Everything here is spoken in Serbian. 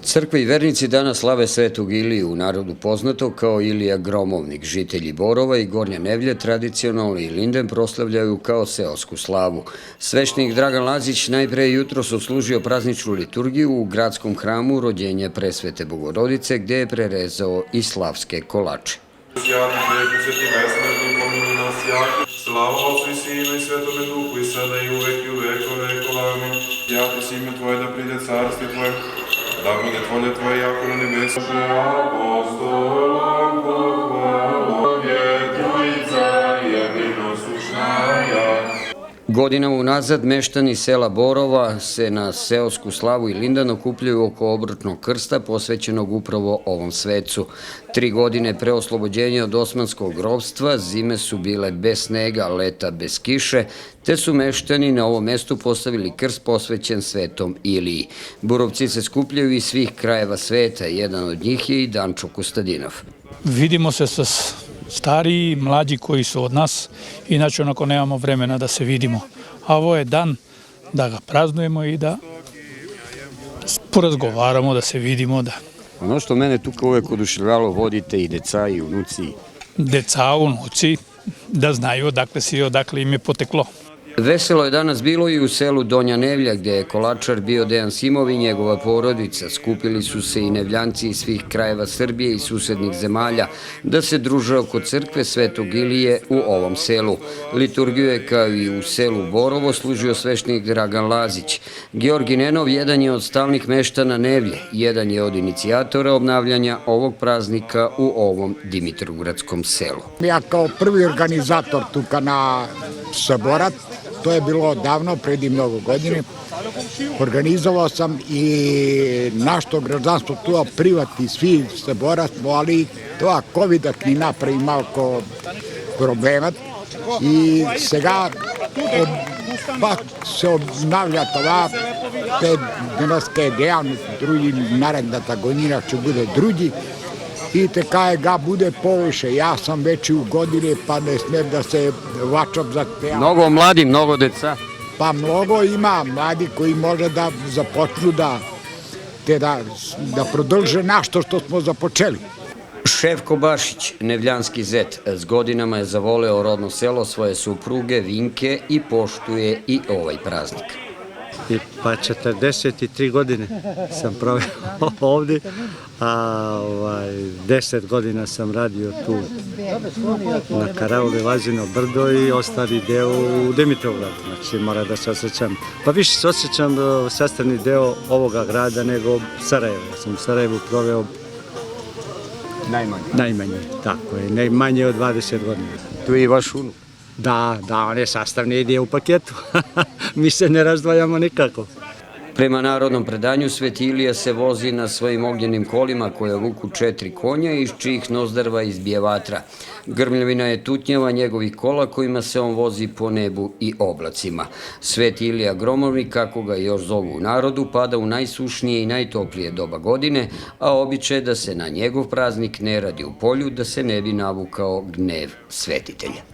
Crkve i vernici danas slave Svetog Iliju, u narodu poznato kao Ilija Gromovnik. Žitelji Borova i Gornje Nevlje tradicionalno Ilinden proslavljaju kao seosku slavu. Sveštenik Dragan Lazić najpre jutros odslužio prazničnu liturgiju u gradskom hramu Rođenja Presvete Bogorodice, gde je prerezao i slavske kolače. Slava Otcu i Sinu i Svetome Duhu i sada i uvek i u vekove vekova. Amin. Jako si ime Tvoje da pride carstvo Tvoje, da bude volja Tvoja jako na nebesu. Apostolom pohvalom je Trojica jedino sušnaja. Godinama unazad meštani sela Borova se na seosku slavu Ilindan okupljaju oko obručnog krsta posvećenog upravo ovom svecu. 3 godine pre oslobođenja od osmanskog ropstva zime su bile bez snega, leta bez kiše, te su meštani na ovom mestu postavili krst posvećen Svetom Iliji. Borovci se skupljaju iz svih krajeva sveta, jedan od njih je i Dančo Kostadinov. Vidimo se sa stariji i mlađi koji su od nas, inače onako nemamo vremena da se vidimo. A ovo je dan da ga praznujemo i da porazgovaramo, da se vidimo. Ono što mene tu uvek oduševljavalo, vodite i deca i unuci. Deca, unuci, da znaju odakle si i odakle im je poteklo. Veselo je danas bilo i u selu Donja Nevlja, gde je kolačar bio Dejan Simov i njegova porodica. Skupili su se i nevljanci iz svih krajeva Srbije i susednih zemalja da se druže oko crkve Svetog Ilije u ovom selu. Liturgiju je kao i u selu Borovo služio sveštenik Dragan Lazić. Georgi Nenov jedan je od stalnih meštana Nevlje, jedan je od inicijatora obnavljanja ovog praznika u ovom Dimitrovgradskom selu. Ja kao prvi organizator tuka na Saborat, to je bilo davno, predi mnogo godine, organizovao sam i našto građanstvo tu privati svi Sabora smo, ali to COVID ni napravi malko problema i сега pa se obnavlja това, te dneska dejavnost, drugi naredната година će bude drugi. I така je ga bude poviše. Ja sam već u godine pa ne smem da se vačam za te. Mnogo mladi, mnogo deca. Pa mnogo ima mladi koji može da započnu da prodrže nešto što smo započeli. Šefko Bašić, nevljanski zet, s godinama je zavoleo rodno selo, svoje supruge, Vinke i poštuje i ovaj praznik. Pa 43 godine sam proveo ovdje, a 10 godina sam radio tu na Karauli, Lazino brdo i ostali deo u Dimitrovgradu. Znači mora da se osjećam, pa više se osjećam sastavni deo ovoga grada nego Sarajeva. Ja sam u Sarajevu proveo najmanje, tako je, najmanje od 20 godina. Tu je i vaš unuk. Da, on je sastavni dio u paketu. Mi se ne razdvajamo nikako. Prema narodnom predanju, Sveti Ilija se vozi na svojim ognjenim kolima koja vuku 4 konja iz čijih nozdrava izbije vatra. Grmljavina je tutnjava njegovih kola kojima se on vozi po nebu i oblacima. Sveti Ilija Gromovnik, kako ga još zovu u narodu, pada u najsušnije i najtoplije doba godine, a običaj je da se na njegov praznik ne radi u polju, da se ne bi navukao gnev svetitelja.